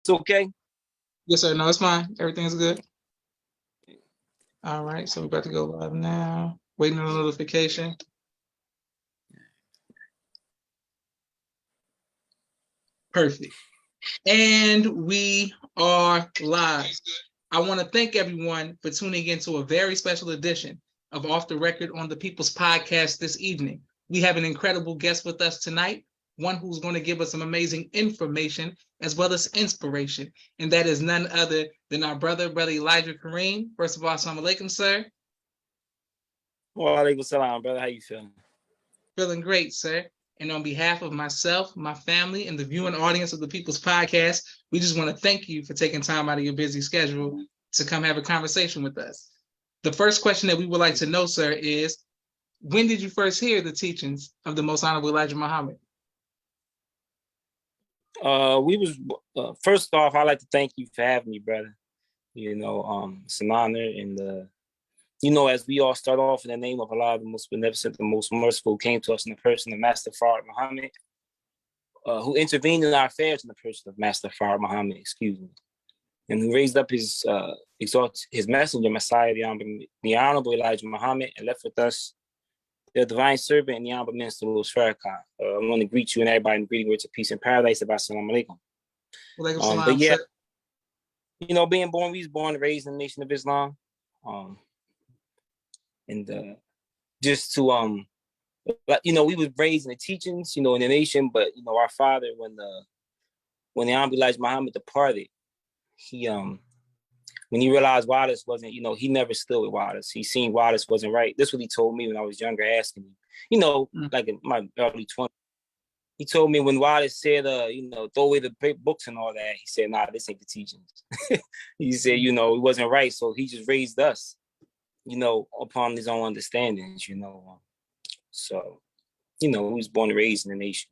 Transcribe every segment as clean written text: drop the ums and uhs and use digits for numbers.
It's okay? Yes, sir. No, it's fine. Everything's good. All right, so we're about to go live now. Waiting on a notification. Perfect. And we are live. I want to thank everyone for tuning in to a very special edition of Off the Record on the People's Podcast this evening. We have an incredible guest with us tonight, one who's going to give us some amazing information as well as inspiration. And that is none other than our brother Elijah Karriem. First of all, assalamu alaikum, sir. Wa alaikum salam, brother. How you feeling? Feeling great, sir. And on behalf of myself, my family, and the viewing audience of the People's Podcast, we just want to thank you for taking time out of your busy schedule to come have a conversation with us. The first question that we would like to know, sir, is when did you first hear the teachings of the Most Honorable Elijah Muhammad? First off, I'd like to thank you for having me, brother. It's an honor, and as we all start off in the name of Allah, the most beneficent, the most merciful, came to us in the person of Master Farrakhan Muhammad, who intervened in our affairs in the person of Master Farrakhan Muhammad, and who raised up his messenger, Messiah, the Honorable Elijah Muhammad, and left with us the divine servant and the Honorable Minister, Min Farrakhan. I want to greet you and everybody in the greeting words of peace and paradise. Assalamu alaikum. But yeah, being born, we was born and raised in the Nation of Islam. Just to we was raised in the teachings, in the nation, but our father, when the Honorable Elijah Muhammad departed, he when he realized Wallace wasn't, he never stood with Wallace. He seen Wallace wasn't right. This is what he told me when I was younger, asking me, like in my early 20s. He told me when Wallace said, throw away the books and all that, he said, nah, this ain't the teachings. He said, it wasn't right. So he just raised us, upon his own understandings, So, he was born and raised in the nation.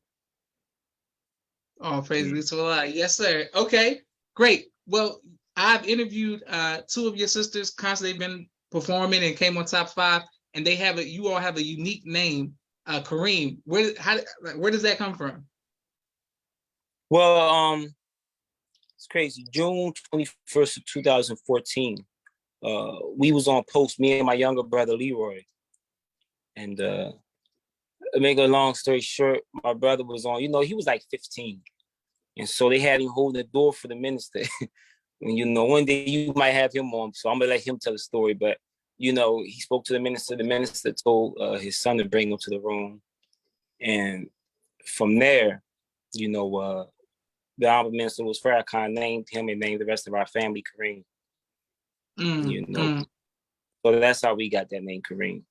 Oh, praise be to Allah. Yes, sir. Okay, great. Well, I've interviewed two of your sisters, constantly been performing and came on top 5, and you all have a unique name, Karriem. Where does that come from? Well, it's crazy. June 21st of 2014. We was on post, me and my younger brother Leroy, and to make a long story short, my brother was on, he was like 15, and so they had him holding the door for the minister. And one day you might have him on, so I'm gonna let him tell the story. But he spoke to the minister. The minister told his son to bring him to the room, and from there, the honorable minister was Farrakhan, named him and named the rest of our family Karriem. So that's how we got that name, Karriem.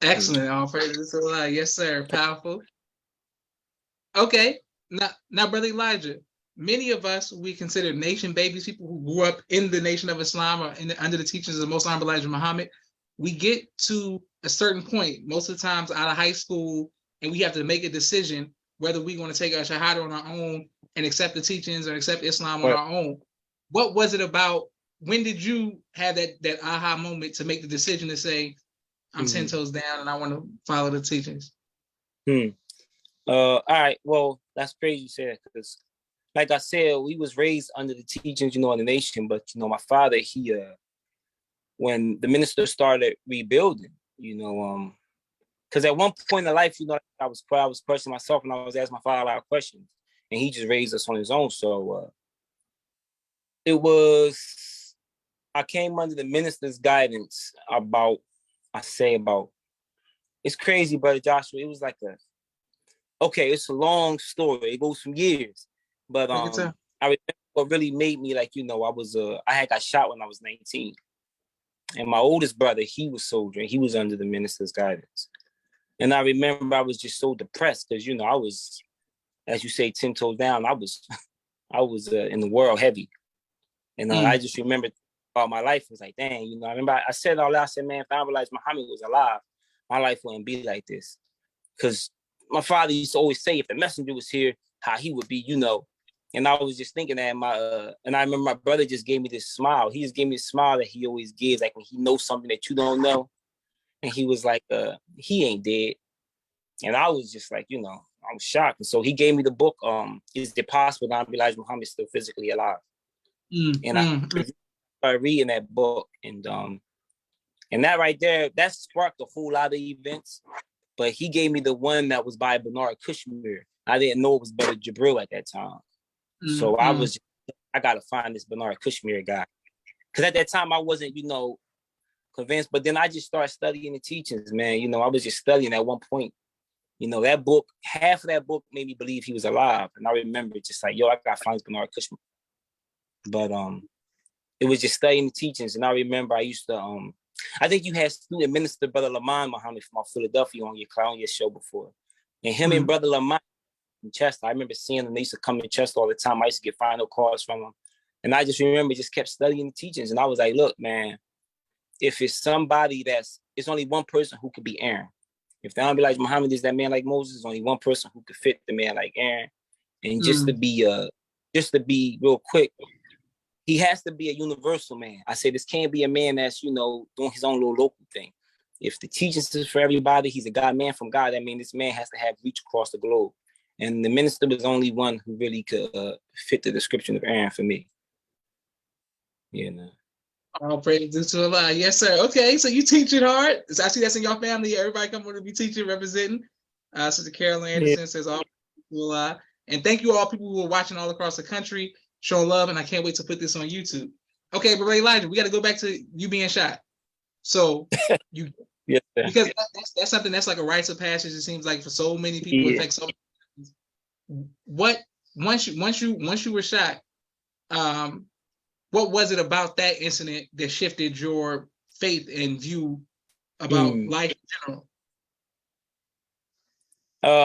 Excellent. All praises to Allah. Yes, sir. Powerful. Okay. Now, brother Elijah, many of us, we consider nation babies, people who grew up in the Nation of Islam or under the teachings of the Most Honorable Elijah Muhammad. We get to a certain point, most of the times out of high school, and we have to make a decision whether we're going to take our shahada on our own and accept the teachings or accept Islam on our own. What was it about? When did you have that aha moment to make the decision to say, I'm 10 toes down and I want to follow the teachings? All right. Well, that's crazy you said, because like I said, we was raised under the teachings, in the nation. But, my father, he, when the minister started rebuilding, because at one point in life, I was questioning myself and I was asking my father a lot of questions, and he just raised us on his own. So I came under the minister's guidance it's crazy, brother Joshua. It was like it's a long story. It goes from years. But I remember what really made me I had got shot when I was 19. And my oldest brother, he was soldiering. He was under the minister's guidance. And I remember I was just so depressed because, I was, as you say, 10 toes down. I was in the world heavy. And I just remember about my life. It was like, dang, I remember I said all that. I said, man, if I realized Muhammad was alive, my life wouldn't be like this. Because my father used to always say, if the messenger was here, how he would be, And I was just thinking that and I remember my brother just gave me this smile. He just gave me a smile that he always gives, like when he knows something that you don't know. And he was like, he ain't dead. And I was just like, was shocked. And so he gave me the book, Is It Possible that Elijah Muhammad is still physically alive? And I started reading that book, and that right there, that sparked a whole lot of events. But he gave me the one that was by Bernard Kushmir. I didn't know it was Brother Jabril at that time. So I gotta find this Bernard Kushmir guy. Because at that time I wasn't, convinced. But then I just started studying the teachings, man. I was just studying at one point. That book, half of that book made me believe he was alive. And I remember just like, I gotta find this Bernard Kushmir. But it was just studying the teachings. And I remember I used to I think you had student minister Brother Lamont Muhammad from Philadelphia on your show before. And him and Brother Lamont in Chester, I remember seeing them. They used to come to Chester all the time. I used to get final calls from them. And I just remember just kept studying the teachings. And I was like, look, man, if it's somebody it's only one person who could be Aaron. If the Elijah Muhammad is that man like Moses, there's only one person who could fit the man like Aaron. And just to be real quick, he has to be a universal man. I say this can't be a man that's, doing his own little local thing. If the teachings is for everybody, he's a God man from God. I mean, this man has to have reach across the globe. And the minister was only one who really could fit the description of Aaron for me. All praise to Allah. Yes, sir. Okay, so you teaching hard. I see that's in your family. Everybody come over to be teaching, representing. Sister Carol Anderson says all praise to Allah. And thank you all people who are watching all across the country, showing love, and I can't wait to put this on YouTube. Okay, but Elijah, we got to go back to you being shot. So you, because that's something that's like a rites of passage. It seems like for so many people, it affects so many. What once you were shot, what was it about that incident that shifted your faith and view about life in general?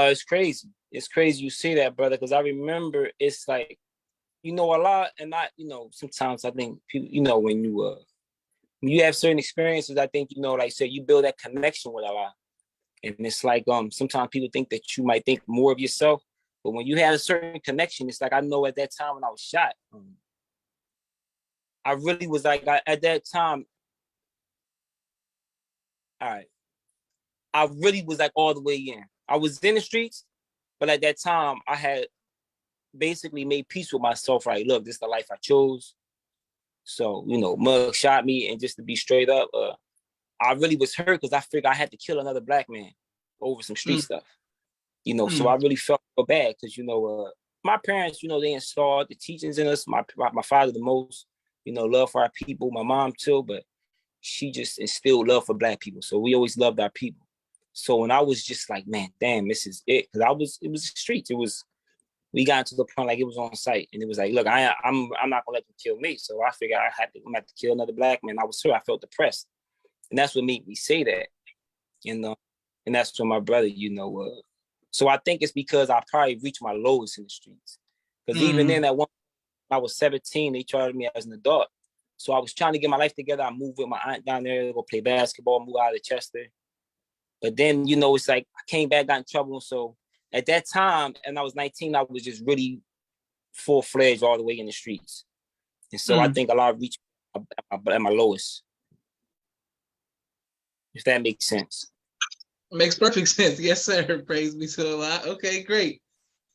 It's crazy. It's crazy you say that, brother, because I remember it's like, a lot, and sometimes I think people, when you have certain experiences, I think, like I said, you build that connection with Allah. And it's like, sometimes people think that you might think more of yourself, but when you have a certain connection, it's like, I know at that time when I was shot, I really was like, at that time, all right, I really was like all the way in. I was in the streets, but at that time I had basically made peace with myself. Right, look, this is the life I chose. So, Mug shot me, and just to be straight up, I really was hurt because I figured I had to kill another black man over some street stuff. So I really felt so bad because, my parents, they installed the teachings in us. My father the most, love for our people. My mom too, but she just instilled love for black people. So we always loved our people. So when I was just like, man, damn, this is it. Because it was the streets. We got to the point like it was on site, and it was like, look, I'm not gonna let them kill me. So I figured I'm gonna have to kill another black man. I was hurt. I felt depressed, and that's what made me say that, and that's what my brother, So I think it's because I probably reached my lowest in the streets. Because even then, at one, I was 17. They charged me as an adult. So I was trying to get my life together. I moved with my aunt down there to go play basketball, move out of Chester. But then, it's like I came back, got in trouble. So at that time, and I was 19, I was just really full-fledged all the way in the streets. And so I think a lot of reached at my lowest. If that makes sense. Makes perfect sense. Yes, sir. Praise be to Allah. Okay, great.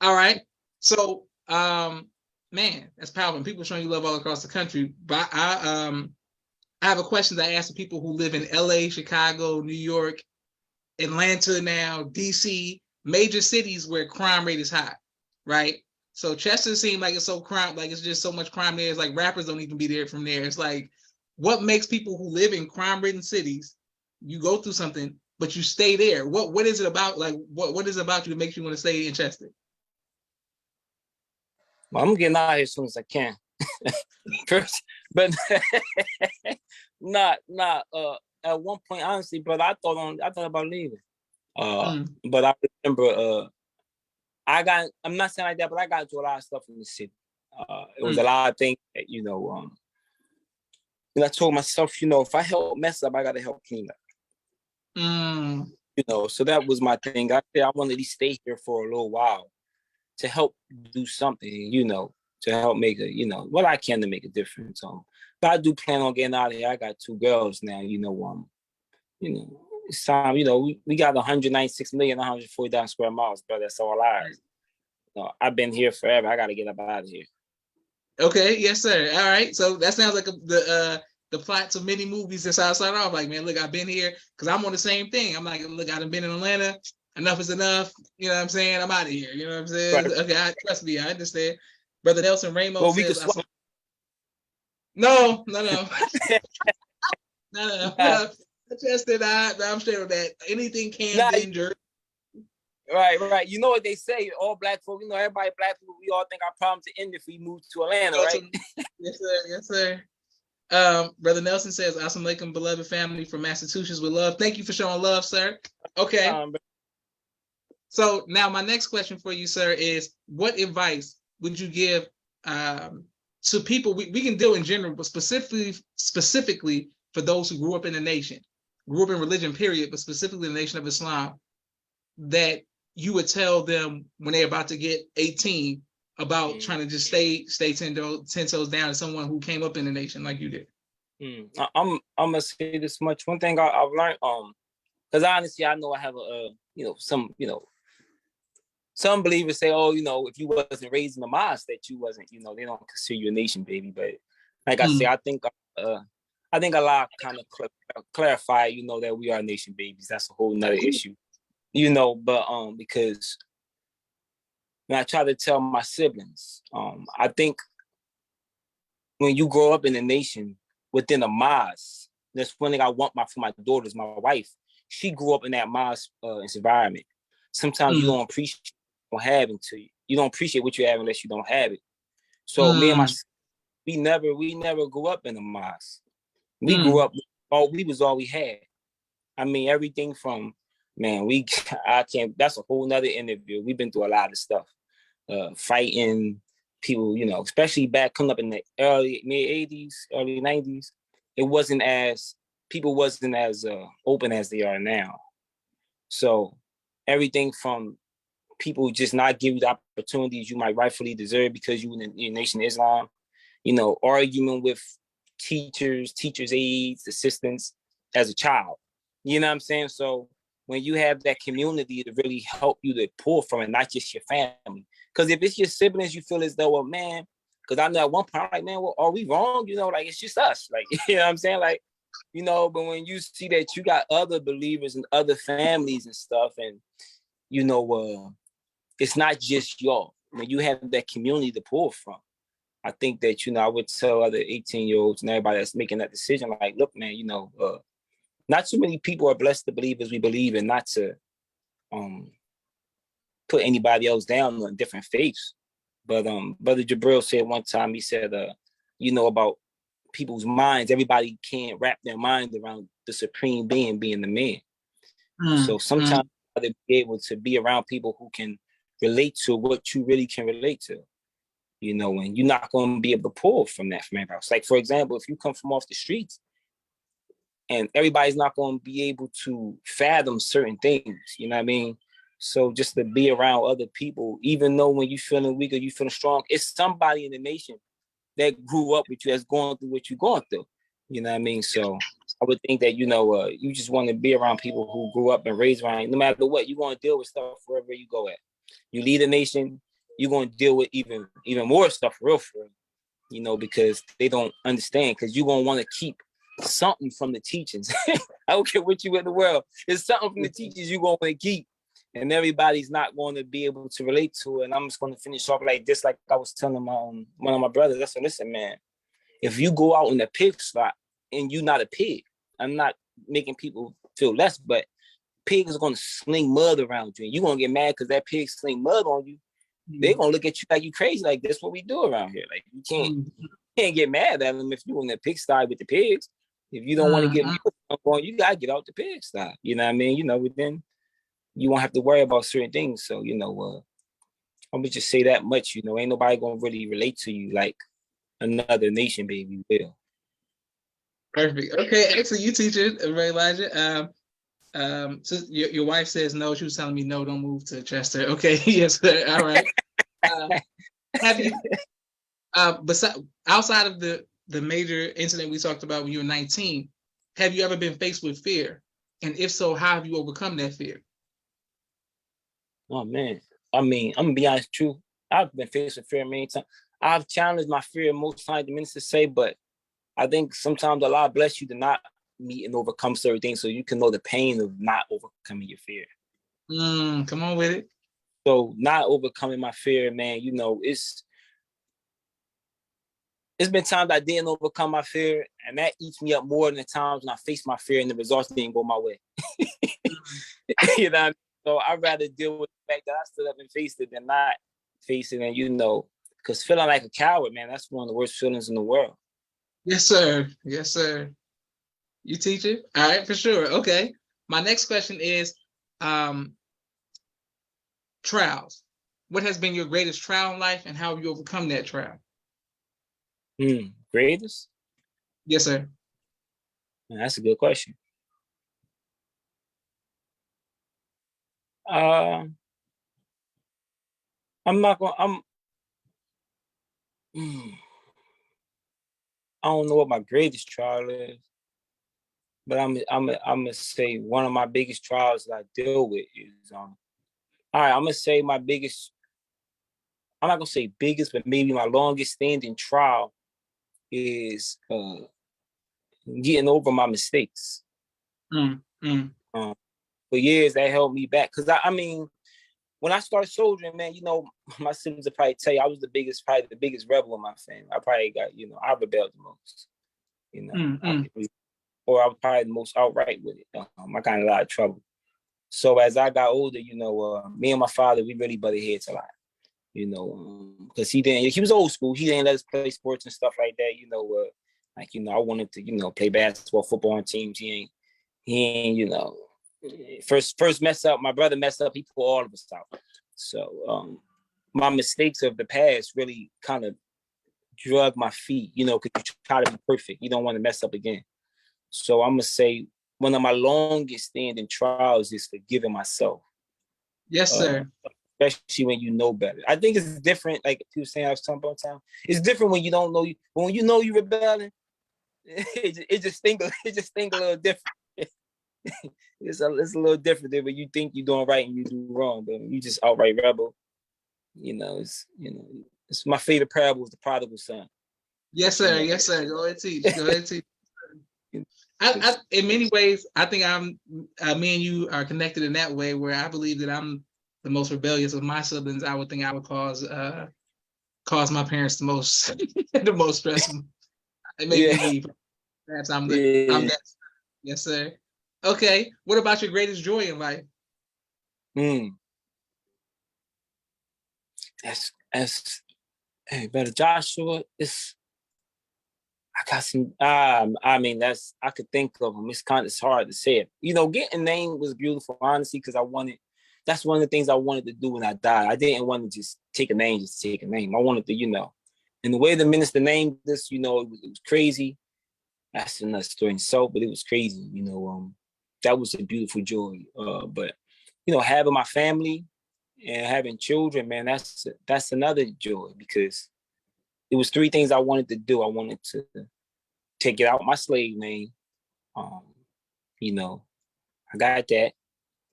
All right. So, man, that's powerful. People showing you love all across the country. But I have a question that I ask the people who live in LA, Chicago, New York, Atlanta now, DC, major cities where crime rate is high, right? So Chester seems like it's so crime, like it's just so much crime there. It's like rappers don't even be there from there. It's like, what makes people who live in crime-ridden cities, you go through something, but you stay there? What is it about? Like, what is it about you that makes you want to stay in Chester? Well, I'm getting out of here as soon as I can. First, but not. At one point, honestly, brother, I thought about leaving. But I remember, I'm not saying like that, but I got into a lot of stuff in the city. It was a lot of things that, and I told myself, if I help mess up, I got to help clean up. So that was my thing. I wanted to stay here for a little while to help do something, to help make what I can to make a difference. But I do plan on getting out of here. I got 2 girls now, it's time, you know, we got 196,140,000 square miles, brother. That's all ours. No, I've been here forever. I got to get up out of here. Okay, yes, sir. All right. So that sounds like the plots of many movies. That's how I started off. Like, man, look, I've been here because I'm on the same thing. I'm like, look, I've been in Atlanta. Enough is enough. You know what I'm saying? I'm out of here. You know what I'm saying? Right. Okay, trust me, I understand. Brother Nelson Ramos Well, we could says, swap. no. Nah, No. Just that I'm sure that anything can be injured. Right. You know what they say? All black folk, you know, everybody black people, we all think our problems are end if we move to Atlanta, right? Yes, sir. Brother Nelson says, "Assalamu alaikum, beloved family from Massachusetts with love." Thank you for showing love, sir. Okay. So now my next question for you, sir, is what advice would you give to people? We can deal in general, but specifically for those who grew up in the nation, grew up in religion, period, but specifically the Nation of Islam, that you would tell them when they're about to get 18 about trying to just stay 10 toes down as someone who came up in the nation like you did? I'm gonna say this much. One thing I've learned, because honestly, I know I have some believers say, oh, you know, if you wasn't raised in the mosque, that you wasn't, you know, they don't consider you a nation baby. But like I say, I think Allah kind of clarify, you know, that we are nation babies. That's a whole nother issue, you know. But because when I try to tell my siblings, I think when you grow up in a nation within a mosque, that's one thing I want for my daughters. My wife, she grew up in that mosque environment. Sometimes you don't appreciate what you have until you don't appreciate what you have unless you don't have it. So me and my we never grew up in a mosque. We grew up, we was all we had. I mean, everything from, man, that's a whole nother interview. We've been through a lot of stuff. Fighting people, you know, especially coming up in the early mid-80s, early 90s. People wasn't as open as they are now. So everything from people just not give you the opportunities you might rightfully deserve because you in the Nation of Islam, you know, arguing with teachers, aides, assistants as a child. You know what I'm saying? So when you have that community to really help you to pull from it, not just your family. Because if it's your siblings, you feel as though, well, man, because I know at one point, I'm like, man, well, are we wrong? You know, like, it's just us. Like, you know what I'm saying? Like, you know, but when you see that you got other believers and other families and stuff, and, you know, it's not just y'all. When you have that community to pull from, I think that, you know, I would tell other 18-year-olds and everybody that's making that decision, like, look, man, you know, not too many people are blessed to believe as we believe, and not to put anybody else down on different faiths. But Brother Jabril said one time, he said, you know, about people's minds, everybody can't wrap their mind around the supreme being the man. So sometimes you gotta be able to be around people who can relate to what you really can relate to. You know, and you're not going to be able to pull from everybody else. Like, for example, if you come from off the streets, and everybody's not going to be able to fathom certain things, you know what I mean? So just to be around other people, even though when you're feeling weak or you feeling strong, it's somebody in the nation that grew up with you, that's going through what you're going through. You know what I mean? So I would think that, you know, you just want to be around people who grew up and raised around you. No matter what, you're going to deal with stuff wherever you go at. You lead a nation, you're going to deal with even more stuff for real, you know, because they don't understand, because you're going to want to keep something from the teachings. I don't care what you in the world. It's something from the teachings you're going to keep, and everybody's not going to be able to relate to it. And I'm just going to finish off like this, like I was telling my one of my brothers. I said, listen, man, if you go out in the pig slot and you're not a pig, I'm not making people feel less, but pig is going to sling mud around you, and you're going to get mad because that pig sling mud on you. They're going to look at you like you crazy. Like, that's what we do around here. Like, you can't get mad at them if you're in the pigsty with the pigs. If you don't want to get going, you got to get out the pigsty. You know what I mean? You know, but then you won't have to worry about certain things. So, you know, I'm going to just say that much. You know, ain't nobody going to really relate to you like another nation baby will. Perfect. Okay, excellent. You teach it, Elijah. So your wife says no. She was telling me no, don't move to Chester. Okay, yes, sir. All right. Have you, outside of the major incident we talked about when you were 19, have you ever been faced with fear And if so, how have you overcome that fear? Oh man, I mean, I'm gonna be honest, true. I've been faced with fear many times. I've challenged my fear most times, the minister say, but I think sometimes Allah bless you to not meet and overcome certain things, so you can know the pain of not overcoming your fear. Come on with it. So not overcoming my fear, man, you know, it's been times I didn't overcome my fear, and that eats me up more than the times when I faced my fear and the results didn't go my way. You know what I mean? So I'd rather deal with the fact that I stood up and faced it than not face it. And, you know, because feeling like a coward, man, that's one of the worst feelings in the world. Yes, sir. Yes, sir. You teach it? All right, for sure. Okay. My next question is trials. What has been your greatest trial in life, and how have you overcome that trial? Greatest? Yes, sir. Man, that's a good question. I'm not gonna. I don't know what my greatest trial is, but I'm gonna say one of my biggest trials that I deal with is all right. I'm gonna say my biggest. I'm not gonna say biggest, but maybe my longest standing trial is getting over my mistakes. For years that held me back, because I mean, when I started soldiering, man, you know, my siblings will probably tell you I was probably the biggest rebel in my family. I probably got, you know, I rebelled the most, you know, or I was probably the most outright with it. I got in a lot of trouble. So as I got older, you know, me and my father, we really butted heads a lot, you know, because he was old school. He didn't let us play sports and stuff like that, you know, like, you know, I wanted to, you know, play basketball, football on teams. He ain't, you know, first mess up, my brother messed up, he pulled all of us out. So my mistakes of the past really kind of drug my feet, you know, because you try to be perfect. You don't want to mess up again. So I'm going to say one of my longest standing trials is forgiving myself. Yes, sir. Especially when you know better. I think it's different, like people saying I was talking about time. It's different when you don't know, when you know you're rebelling, it just sting a little different. It's a little different than when you think you're doing right and you do wrong, but you just outright rebel. You know, it's my favorite parable is the prodigal son. Yes, sir. Yes, sir. Go ahead, teach. Go ahead, teach. I in many ways, I think me and you are connected in that way, where I believe that I'm the most rebellious of my siblings. I would think I would cause my parents the most the most stress. It may be me. Perhaps I'm that. Yes, sir. Okay. What about your greatest joy in life? That's hey, brother Joshua. I got some. I mean, I could think of them. It's hard to say it. You know, getting named was beautiful, honestly, because that's one of the things I wanted to do when I died. I didn't want to just take a name, just take a name. I wanted to, you know, and the way the minister named this, you know, it was crazy. That's another story in itself, but it was crazy, you know. That was a beautiful joy. But you know, having my family and having children, man, that's another joy, because it was three things I wanted to do. I wanted to take it out my slave name. You know, I got that.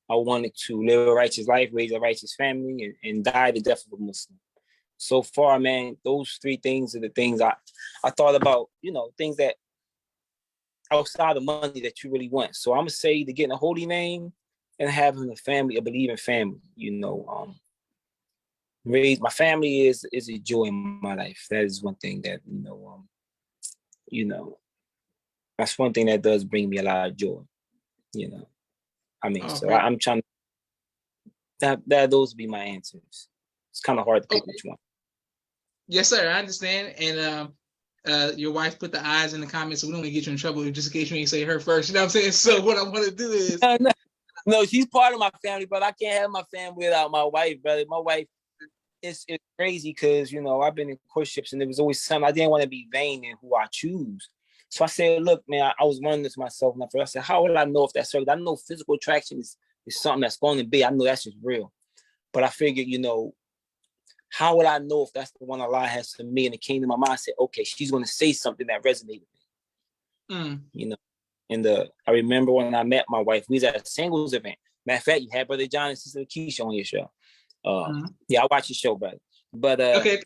I wanted to live a righteous life, raise a righteous family, and die the death of a Muslim. So far, man, those three things are the things I thought about, you know, things that outside of money that you really want. So I'm gonna say to getting a holy name and having a family, a believing family, you know, raise my family is a joy in my life. That is one thing that, you know, that's one thing that does bring me a lot of joy, you know. I mean, so I'm trying to those would be my answers. It's kind of hard to pick which one. Yes, sir. I understand. And your wife put the eyes in the comments, so we don't want to get you in trouble just in case you ain't say her first. You know what I'm saying? So what I want to do is no, she's part of my family, but I can't have my family without my wife, brother. My wife, it's crazy because, you know, I've been in courtships and there was always something. I didn't want to be vain in who I choose. So I said, look, man, I was wondering this myself. And I said, how will I know if that's real? I know physical attraction is something that's going to be. I know that's just real. But I figured, you know, how would I know if that's the one Allah has for me? And it came to my mind, I said, okay, she's going to say something that resonated with me. You know, And I remember when I met my wife, we was at a singles event. Matter of fact, you had Brother John and Sister Keisha on your show. Yeah, I watch your show, brother. But okay,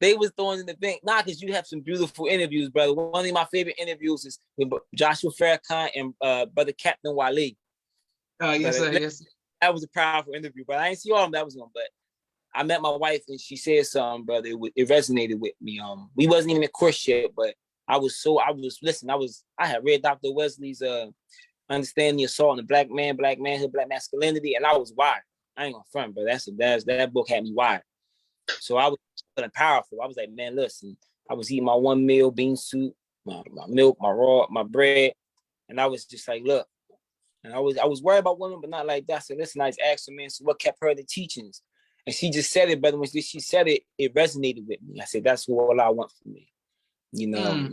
they was throwing in the bank. Nah, because you have some beautiful interviews, brother. One of my favorite interviews is with Joshua Farrakhan and Brother Captain Wale. Oh, yes, sir. Yes. That was a powerful interview, but I didn't see all of them. That was one, but I met my wife and she said something, brother. It resonated with me. We wasn't even in courtship, but I had read Dr. Wesley's Understanding the Assault on the Black Manhood, Black Masculinity, and I was wired. I ain't gonna front, but that book had me wired. So I was feeling powerful. I was like, man, listen, I was eating my one meal, bean soup, my milk, my bread, and I was just like, look, and I was worried about women, but not like that. So listen, I just asked her, man, so what kept her in the teachings? And she just said it, but when she said it, it resonated with me. I said, that's what I want for me, you know.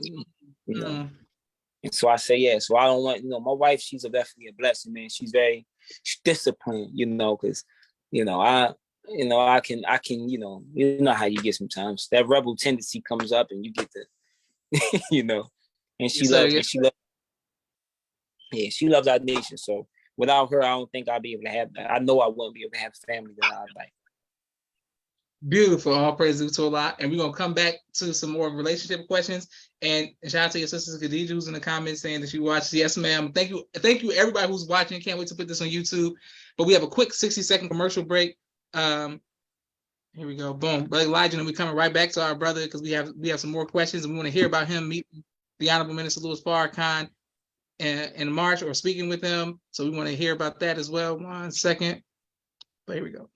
And so I say, yeah. So I don't want, my wife, she's definitely a blessing, man. She's very disciplined, because, I can, how you get sometimes that rebel tendency comes up and you get to, and she loves our nation. So without her, I don't think I'll be able to have that. I know I wouldn't be able to have a family that I like. Beautiful. All praise to Allah. And we're going to come back to some more relationship questions. And shout out to your sister Khadija, who's in the comments saying that she watched. Yes, ma'am. Thank you, everybody who's watching. Can't wait to put this on YouTube. But we have a quick 60-second commercial break. Here we go. Boom. Brother Elijah, and we're coming right back to our brother because we have some more questions and we want to hear about him meeting the Honorable Minister Louis Farrakhan in March or speaking with him. So we want to hear about that as well. 1 second. But here we go.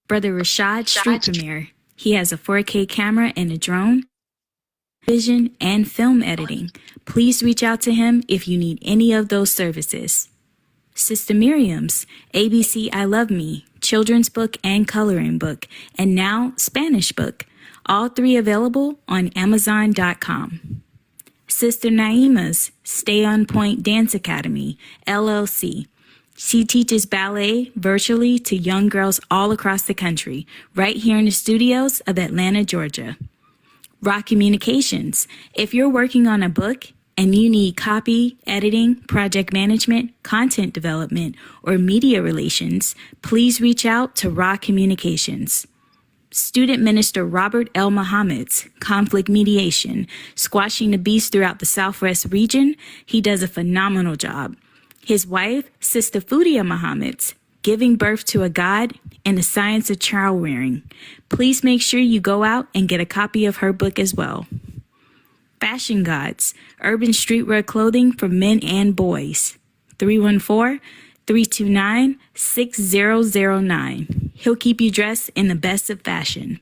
Brother Rashad Street Premier. He has a 4K camera and a drone, vision, and film editing. Please reach out to him if you need any of those services. Sister Miriam's ABC I Love Me, children's book and coloring book, and now Spanish book. All three available on Amazon.com. Sister Naima's Stay on Point Dance Academy, LLC. She teaches ballet virtually to young girls all across the country, right here in the studios of Atlanta, Georgia. Rock Communications. If you're working on a book and you need copy, editing, project management, content development, or media relations, please reach out to Rock Communications. Student Minister Robert L. Muhammad's Conflict Mediation, squashing the beast throughout the Southwest region. He does a phenomenal job. His wife, Sister Fudia Muhammad's Giving Birth to a God and the Science of Child Rearing. Please make sure you go out and get a copy of her book as well. Fashion Gods, urban streetwear clothing for men and boys. 314-329-6009. He'll keep you dressed in the best of fashion.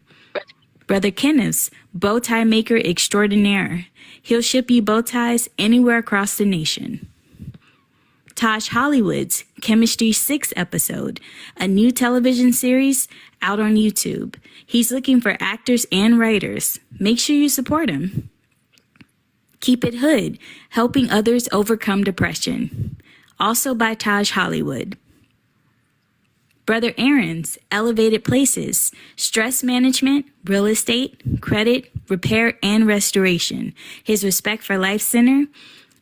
Brother Kenneth's Bow Tie Maker Extraordinaire. He'll ship you bow ties anywhere across the nation. Taj Hollywood's Chemistry 6 episode, a new television series out on YouTube. He's looking for actors and writers. Make sure you support him. Keep It Hood, helping others overcome depression. Also by Taj Hollywood. Brother Aaron's Elevated Places, stress management, real estate, credit, repair, and restoration. His Respect for Life Center.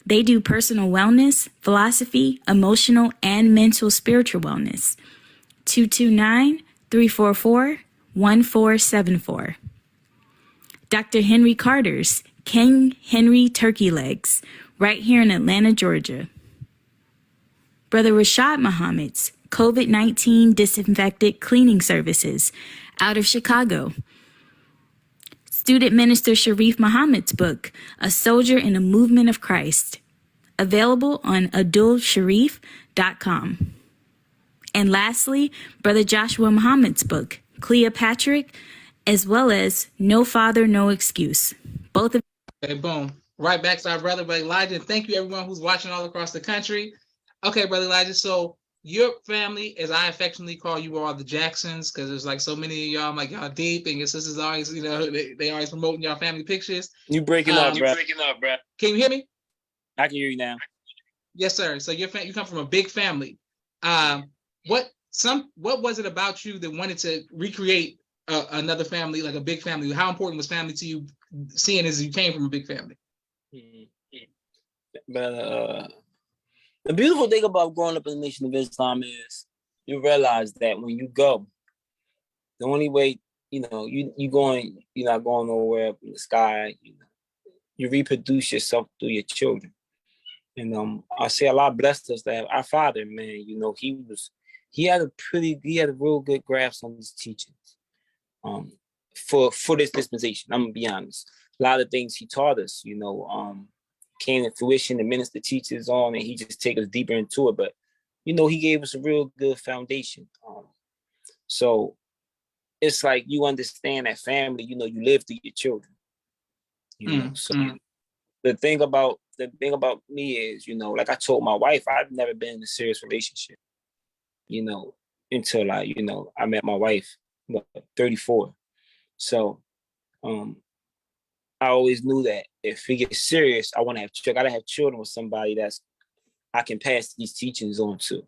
They do personal wellness, philosophy, emotional, and mental spiritual wellness. 229-344-1474. Dr. Henry Carter's King Henry Turkey Legs, right here in Atlanta, Georgia. Brother Rashad Muhammad's COVID-19 Disinfected Cleaning Services, out of Chicago. Student Minister Sharif Muhammad's book, A Soldier in the Movement of Christ, available on adulsharif.com. And lastly, Brother Joshua Muhammad's book, Cleopatra, as well as No Father, No Excuse. Both of Okay, boom. Right back to our brother Elijah. And thank you everyone who's watching all across the country. Okay, Brother Elijah, so your family, as I affectionately call you all, the Jacksons, because there's like so many of y'all, I'm like, y'all deep, and your sisters always, they always promoting y'all family pictures. You breaking up, bro. Can you hear me? I can hear you now. Yes, sir. So you come from a big family. What was it about you that wanted to recreate another family, like a big family? How important was family to you, seeing as you came from a big family? But the beautiful thing about growing up in the Nation of Islam is you realize that when you go, the only way, you're not going nowhere up in the sky. You reproduce yourself through your children. And I say Allah blessed us that our father, man, he had a real good grasp on his teachings. For this dispensation, I'm gonna be honest. A lot of things he taught us, came to fruition. The minister teaches on, and he just take us deeper into it. But he gave us a real good foundation. So it's like you understand that family. You live through your children. So the thing about me is, like I told my wife, I've never been in a serious relationship. Until I met my wife, 34. So, I always knew that if we get serious, I gotta have children with somebody I can pass these teachings on to,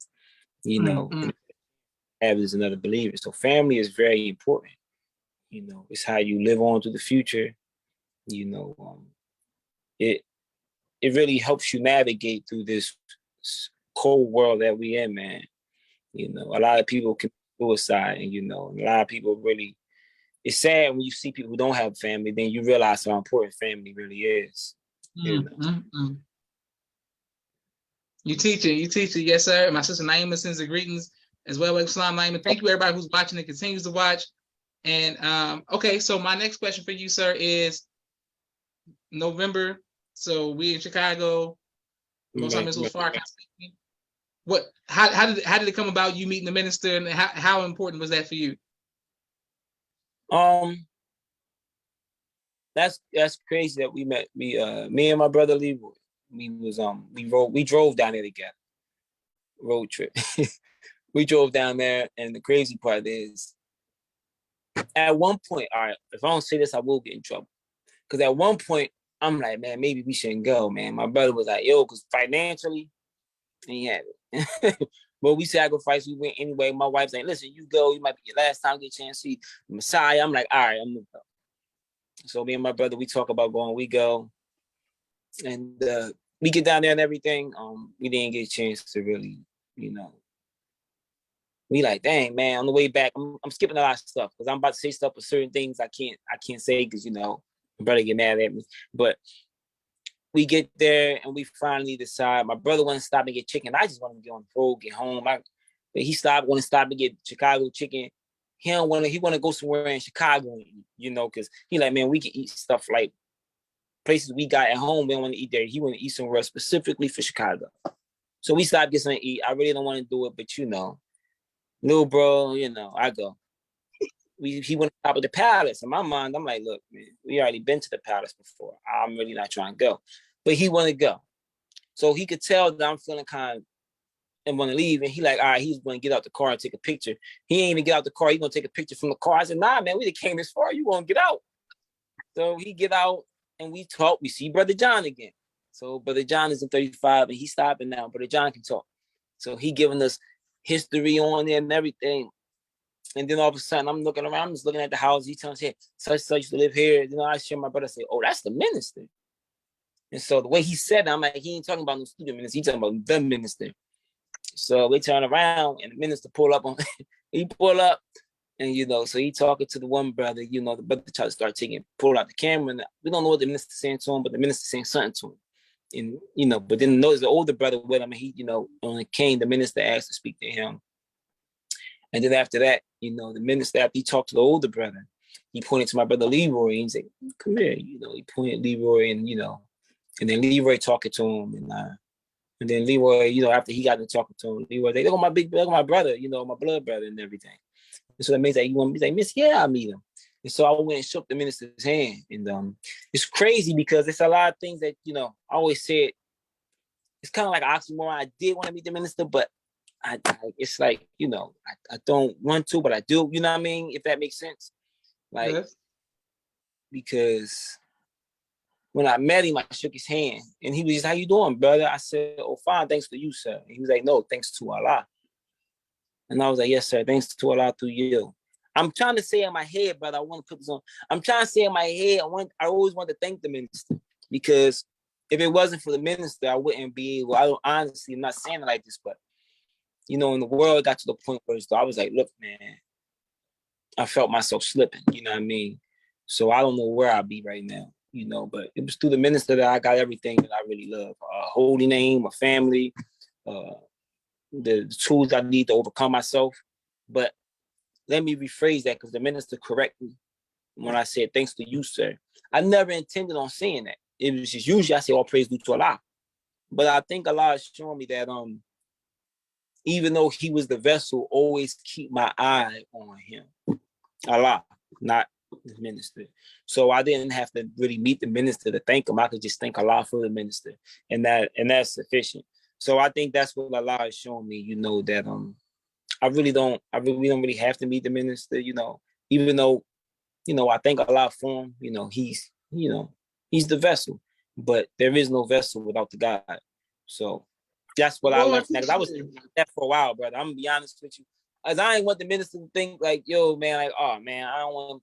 have as another believer. So family is very important. It's how you live on to the future. It really helps you navigate through this cold world that we in, man. A lot of people commit suicide, and a lot of people really. It's sad when you see people who don't have family, then you realize how important family really is. You teaching, yes, sir. My sister Naima sends the greetings as well. Islam, Naima. Thank you, everybody who's watching and continues to watch. And okay, so my next question for you, sir, is November. So we in Chicago. Most of Ms. Farrakhan speaking. How did it come about you meeting the minister, and how important was that for you? That's crazy that we met. Me and my brother Leroy. We drove down there together. Road trip. We drove down there, and the crazy part is, at one point, all right, if I don't say this, I will get in trouble. Because at one point, I'm like, man, maybe we shouldn't go, man. My brother was like, yo, because financially, he had it. But we sacrificed, we went anyway. My wife's like, listen, you go, you might be your last time, get a chance to see the Messiah. I'm like, all right, I'm gonna go. So me and my brother, we talk about going, we go. And we get down there and everything. We didn't get a chance to really, we like, dang, man, on the way back, I'm skipping a lot of stuff because I'm about to say stuff for certain things I can't say because, my brother get mad at me. But we get there and we finally decide. My brother wanted to stop and get chicken. I just wanted to get on the road, get home. But he want to stop and get Chicago chicken. He want to go somewhere in Chicago, because he like, man, we can eat stuff like places we got at home. We don't want to eat there. He want to eat somewhere specifically for Chicago. So we stopped getting something to eat. I really don't want to do it, but little bro, I go. He went to stop at the palace. In my mind, I'm like, look, man, we already been to the palace before. I'm really not trying to go. But he want to go. So he could tell that I'm feeling kind of and want to leave. And he like, all right, he's going to get out the car and take a picture. He ain't even get out the car. He going to take a picture from the car. I said, nah, man, we came this far. You won't get out. So he get out and we talk. We see Brother John again. So Brother John is in 35 and he's stopping now. Brother John can talk. So he giving us history on it and everything. And then all of a sudden, I'm looking around, I'm just looking at the house. He tells me, hey, such used to live here. I share my brother, say, oh, that's the minister. And so the way he said it, I'm like, he ain't talking about no student minister. He's talking about the minister. So we turn around and the minister pull up on, he pull up and, so he talking to the one brother, the brother tried to start pull out the camera. And we don't know what the minister's saying to him, but the minister's saying something to him. And, but then there's the older brother with him. And he, when it came, the minister asked to speak to him. And then after that, the minister, after he talked to the older brother, he pointed to my brother Leroy and he said, come here, he pointed Leroy and, and then Leroy talking to him. And then Leroy, after he got to talking to him, Leroy, look at my brother, my blood brother and everything. And so that means that he want me to say, Miss, yeah, I meet him. And so I went and shook the minister's hand. And it's crazy because it's a lot of things that, I always said, it's kind of like oxymoron. I did want to meet the minister, but it's like, I don't want to, but I do, you know what I mean? If that makes sense. Like, yes. Because when I met him, I shook his hand and he was just, how you doing, brother? I said, oh, fine, thanks to you, sir. And he was like, no, thanks to Allah. And I was like, yes, sir, thanks to Allah through you. I'm trying to say in my head, but I want to put this on. I'm trying to say in my head, I always want to thank the minister, because if it wasn't for the minister, I wouldn't be able. I don't, honestly, I'm not saying it like this, but in the world got to the point where I was like, look, man, I felt myself slipping. You know what I mean? So I don't know where I'll be right now. But it was through the minister that I got everything that I really love: a holy name, a family, the tools I need to overcome myself. But let me rephrase that, because the minister corrected me when I said, thanks to you, sir. I never intended on saying that. It was just usually I say all praise due to Allah. But I think Allah is showing me that even though he was the vessel, always keep my eye on him. Allah, not the minister. So I didn't have to really meet the minister to thank him. I could just thank Allah for the minister. And that's sufficient. So I think that's what Allah is showing me, that I really don't really have to meet the minister, even though, I thank Allah for him. He's the vessel, but there is no vessel without the God. So that's what I learned. Because I was that for a while, brother. I'm gonna be honest with you. As I ain't want the minister to think like, yo, man, like, oh man, I don't want,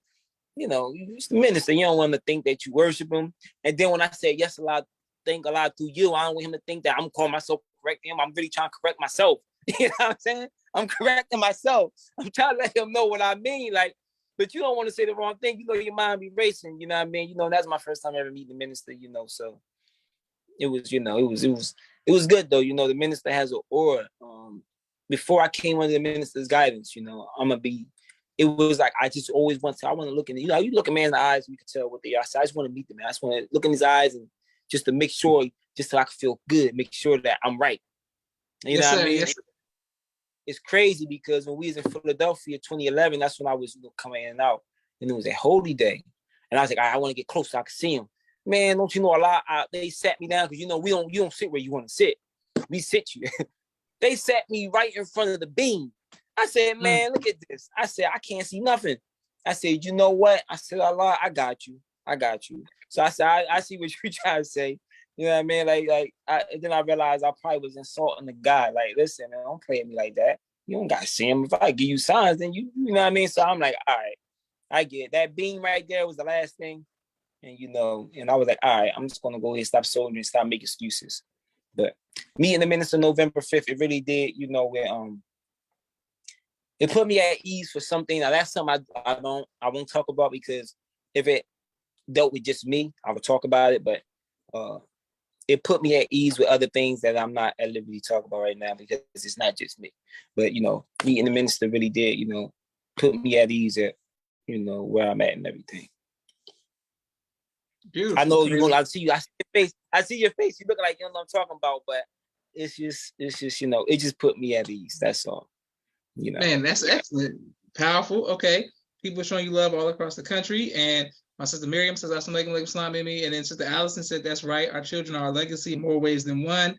you're the minister. You don't want him to think that you worship him. And then when I say yes, Allah, thank Allah through you, I don't want him to think that I'm calling myself correcting him. I'm really trying to correct myself. You know what I'm saying? I'm correcting myself. I'm trying to let him know what I mean. Like, but you don't want to say the wrong thing. Your mind be racing. You know what I mean? That's my first time ever meeting the minister. So it was, it was good though. The minister has an aura. Before I came under the minister's guidance, it was like I just always want to look in. You look a man in the eyes, you can tell what they are. So I just want to meet the man. I just want to look in his eyes and just to make sure, just so I can feel good, make sure that I'm right. You know what I mean? Yes, it's crazy because when we was in Philadelphia 2011, that's when I was coming in and out, and it was a holy day, and I was like, I want to get close so I can see him. Man, don't you know a lot? They sat me down because you don't sit where you want to sit. We sit you. They sat me right in front of the beam. I said, man, look at this. I said, I can't see nothing. I said, you know what? I said, Allah, I got you. So I said, I see what you're trying to say. You know what I mean? Then I realized I probably was insulting the guy. Like, listen, man, don't play at me like that. You don't got to see him. If I give you signs, then you know what I mean? So I'm like, all right, I get it. That beam right there was the last thing. And, and I was like, all right, I'm just going to go ahead and stop soldiering and stop making excuses. But meeting the minister November 5th, it really did, it put me at ease for something. Now, that's something I won't talk about, because if it dealt with just me, I would talk about it. But it put me at ease with other things that I'm not at liberty to talk about right now, because it's not just me. But, meeting the minister really did, put me at ease at, where I'm at and everything. Beautiful. I know I see you. I see your face. You look like you know what I'm talking about, but it's just, it just put me at ease. That's all. Man, that's excellent. Powerful. Okay. People showing you love all across the country. And my sister Miriam says, Assalamu alaikum Islam in me. And then Sister Allison said, that's right. Our children are our legacy in more ways than one.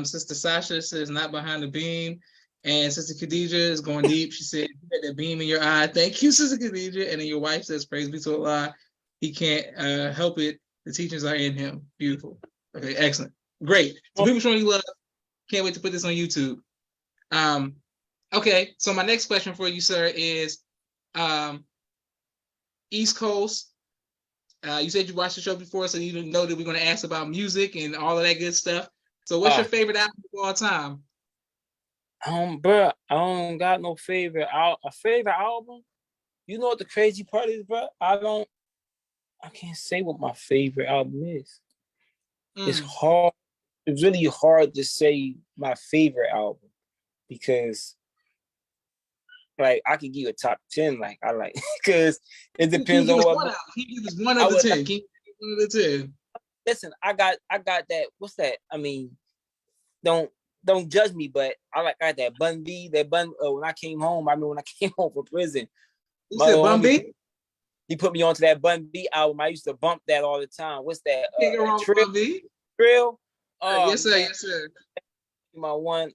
Sister Sasha says, not behind the beam. And Sister Khadija is going deep. She said, you had that beam in your eye. Thank you, Sister Khadija. And then your wife says, praise be to Allah. He can't help it. The teachings are in him. Beautiful. Okay, excellent. Great. So people showing you love. Can't wait to put this on YouTube. Okay, so my next question for you, sir, is East Coast. You said you watched the show before, so you know that we're going to ask about music and all of that good stuff. So what's your favorite album of all time? Bro, I don't got no favorite. A favorite album? You know what the crazy part is, bro? I can't say what my favorite album is. It's hard. It's really hard to say my favorite album, because I could give you a top 10. I like, because it depends on what. He gives one of the 10. Can you give one of the 10? Listen, I got that. What's that? I mean, don't judge me, but I got that Bun B. That Bun. When I came home, I mean, when I came home from prison, you said Bun B? He put me onto that Bun B album. I used to bump that all the time. What's that? Can't go wrong with Bun B. Trill. Yes, sir. Yes, sir. My one,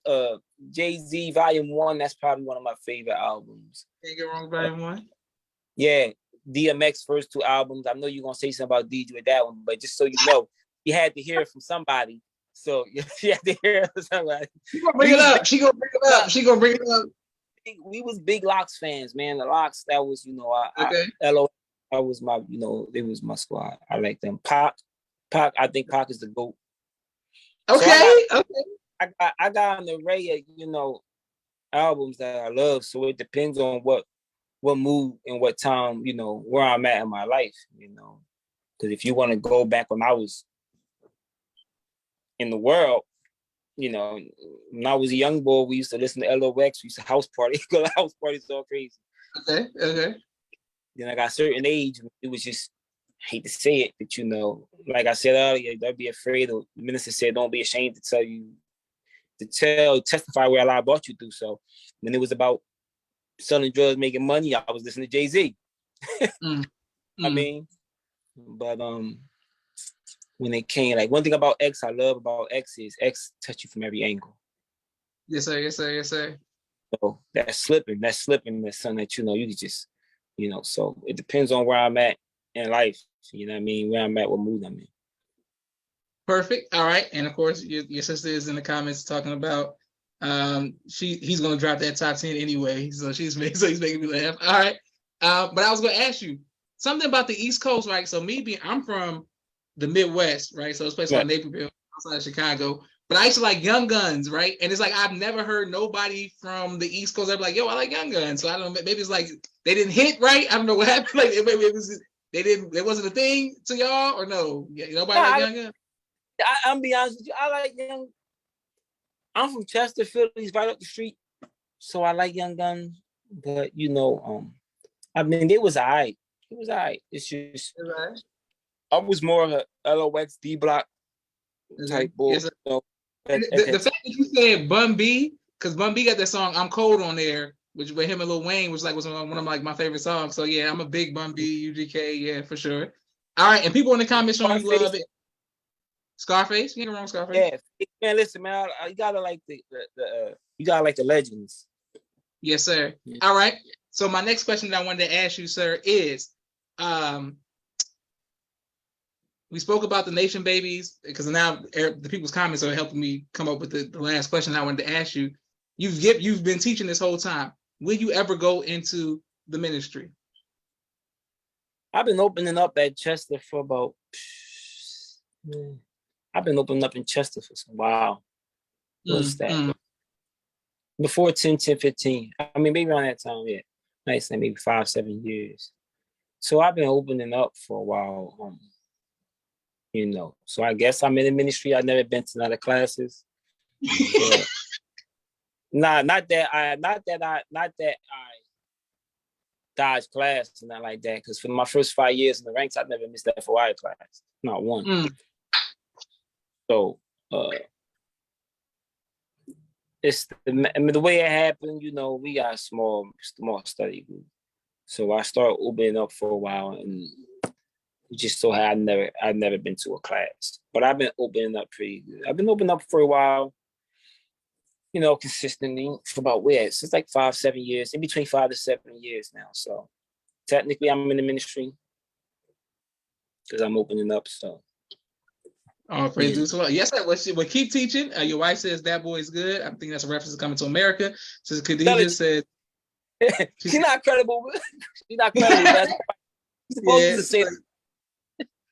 Jay-Z Volume 1. That's probably one of my favorite albums. Can't go wrong with Volume 1. Yeah, DMX first 2 albums. I know you're gonna say something about DJ with that one, but just so you know, you had to hear it from somebody. So you had to hear it from somebody. She gonna bring it up. big Locks fans, man. The Locks, that was, you know, Okay. LO, that was my, you know, they was my squad. I like them. Pac, I think Pac is the GOAT. Okay. So I got an array of, you know, albums that I love. So it depends on what mood and what time, you know, where I'm at in my life, you know. Because if you want to go back when I was in the world, you know, when I was a young boy, we used to listen to LOX. We used to house party, go to house parties all crazy. Okay. Then I got a certain age, it was just, I hate to say it, but you know, like I said earlier, don't be afraid. The minister said, don't be ashamed to testify where Allah brought you through. So when it was about selling drugs, making money, I was listening to Jay-Z. I mean, but when it came, like one thing about X, I love about X is X touch you from every angle. Yes, sir. So that's slipping. That's something that, you know, you could just, you know, so it depends on where I'm at in life. You know what I mean? Where I'm at, what mood I'm in. Perfect. All right. And of course, your sister is in the comments talking about he's gonna drop that top 10 anyway. So he's making me laugh. All right. But I was gonna ask you something about the East Coast, right? So I'm from the Midwest, right? So it's a place called Naperville, outside of Chicago. But I used to like Young Guns, right? And it's like I've never heard nobody from the East Coast ever like, yo, I like Young Guns. So I don't know, maybe it's like they didn't hit right. I don't know what happened. Like maybe it was it wasn't a thing to y'all, or no? Yeah, nobody like Young Guns. I'm be honest with you. I like Young. I'm from Chester, Philly's right up the street, so I like Young Guns. But you know, I mean, it was alright. It was alright. It's just I was more of a LOX D Block type boy. Yes, you know, the fact that you said Bun B, because Bun B got that song "I'm Cold" on there, which with him and Lil Wayne was one of my favorite songs. So yeah, I'm a big Bun B UGK, yeah, for sure. All right, and people in the comments showing you love it. Scarface, you ain't wrong, Scarface. Yeah, man. Listen, man, you gotta like the legends. Yes, sir. Yeah. All right. So my next question that I wanted to ask you, sir, is, we spoke about the Nation Babies because now the people's comments are helping me come up with the last question I wanted to ask you. You've been teaching this whole time. Will you ever go into the ministry? I've been opening up at Chester for about. I've been opening up in Chester for some while. What's that? Before 10, 15. I mean, maybe around that time, yeah. Nice, maybe 5-7 years. So I've been opening up for a while. You know, so I guess I'm in the ministry. I've never been to none of the classes. Not that I dodged class and not like that. Because for my first 5 years in the ranks, I never missed that FOI class. Not one. So it's the way it happened, you know, we got a small study group. So I started opening up for a while, and just so I've never been to a class. But I've been opening up pretty good. I've been opening up for a while, you know, consistently for about since like 5-7 years, in between 5 to 7 years now. So technically I'm in the ministry because I'm opening up, so. Oh, praise you. So yes, sir. Well, keep teaching. Your wife says that boy is good. I think that's a reference to Coming to America. So Khadijah said she's not credible. She's not credible. That's she's supposed to say that.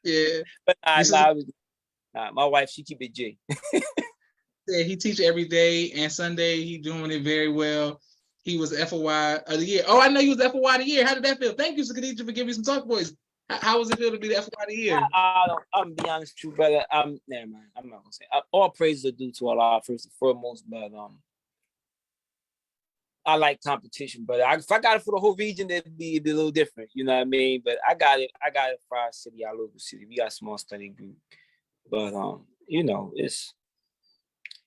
Yeah. But my wife, she keep it G. Yeah, he teach every day, and Sunday he doing it very well. He was FOI of the year. Oh, I know you was FOI of the year. How did that feel? Thank you, Khadijah, for giving me some talk boys. How was it feel to be the FOI of the year? I'm gonna be honest, true brother. Never mind. I'm not gonna say. All praises are due to Allah first and foremost, but I like competition, but if I got it for the whole region, it'd be a little different. You know what I mean? But I got it for our city, our local city. We got a small study group, but you know, it's,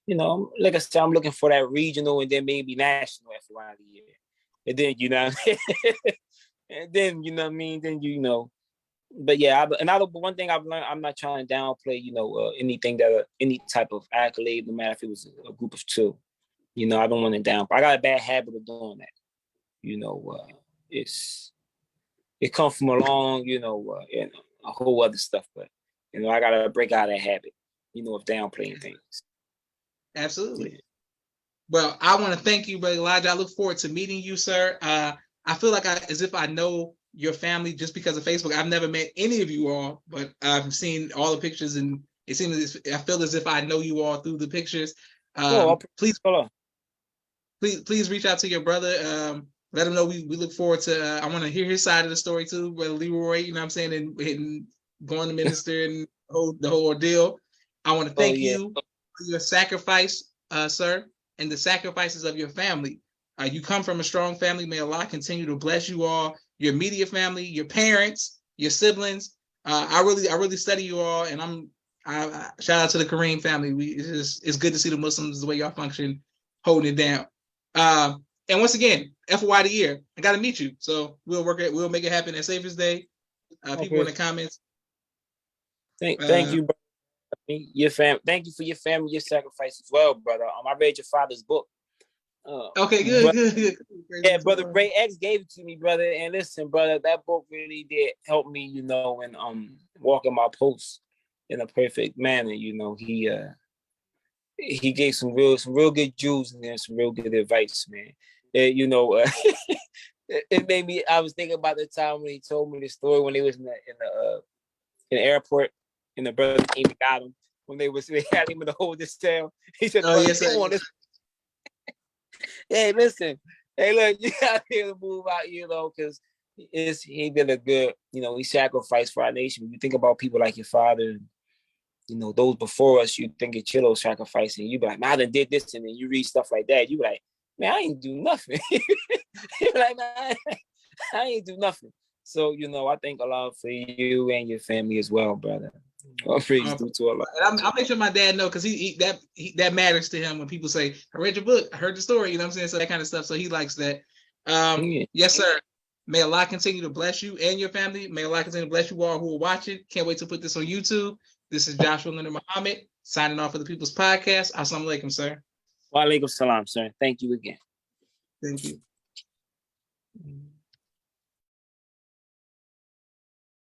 you know, like I said, I'm looking for that regional and then maybe national FOI of the year, and then you know, and then you know what I mean. Then you know. But yeah, one thing I've learned, I'm not trying to downplay, you know, any type of accolade, no matter if it was a group of two. You know, I don't want to downplay. I got a bad habit of doing that. You know, it comes from a whole other stuff. But you know, I gotta break out of that habit. You know, of downplaying things. Absolutely. Well, I want to thank you, Brother Elijah. I look forward to meeting you, sir. I feel like as if I know your family just because of Facebook. I've never met any of you all, but I've seen all the pictures, and it seems I feel as if I know you all through the pictures. Please reach out to your brother. Let him know we look forward to. I want to hear his side of the story too, Brother Leroy. You know what I'm saying, and going to minister and the whole ordeal. I want to thank you for your sacrifice, sir, and the sacrifices of your family. You come from a strong family. May Allah continue to bless you all, your immediate family, your parents, your siblings. I really study you all, and I shout out to the Karriem family. It's good to see the Muslims the way y'all function, holding it down. And once again, FOI the year. I got to meet you, so we'll make it happen at Safest Day. People in the comments. Thank you, brother. Thank you for your family, your sacrifice as well, brother. I read your father's book. Okay, good. Yeah, Brother Ray X gave it to me, brother. And listen, brother, that book really did help me, in walking my posts in a perfect manner. He gave some real good jewels and some real good advice, man. It made me. I was thinking about the time when he told me the story when they was in the airport, and the brother came and got him when they had him in the hold this town. He said, "Oh yes, come on, this." Hey, listen. Hey, look, you got to move out, because he did a good. He sacrificed for our nation. When you think about people like your father, those before us, you think of Chilo sacrificing. You be like, man, I done did this, and then you read stuff like that. You be like, man, I ain't do nothing. You be like, man, I ain't do nothing. So, I thank Allah for you and your family as well, brother. All praise due to Allah. I'll make sure my dad know, because that matters to him when people say, I read your book, I heard the story, you know what I'm saying? So that kind of stuff. So he likes that. Yes, sir. May Allah continue to bless you and your family. May Allah continue to bless you all who are watching. Can't wait to put this on YouTube. This is Joshua Leonard Muhammad signing off for the People's Podcast. Assalamu alaikum, sir. Wa alaikum salam, sir. Thank you again. Thank you.